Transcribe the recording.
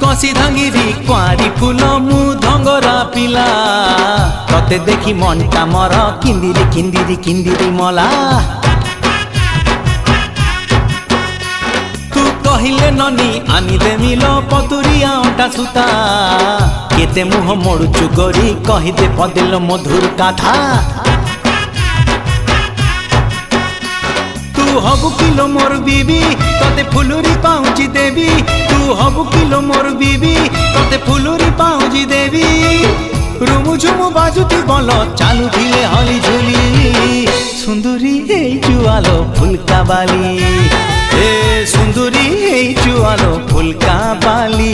कसी धांगिरी कुआरी फूल मु धंगरा पिला तते देखी मनटा मर किंदिरी किंदिरी किंदिरी मला तू कहिले ननी आनी देमिल पतुरिया अंटा सुता केते मुह मोड़ुचु गोरी कहिदे पदिल मधुर कथा तू हबु किलो मोर बीबी तते फुलुरी पाउची देवी तू हबु किलो मोर बीबी तते फुलुरी पाउची देवी रुमु झुमु बाजुती बल चालू धिले हली झुली सुंदरी हे जुआलो फुलका बाली ए सुंदरी हे जुआलो फुलका बाली।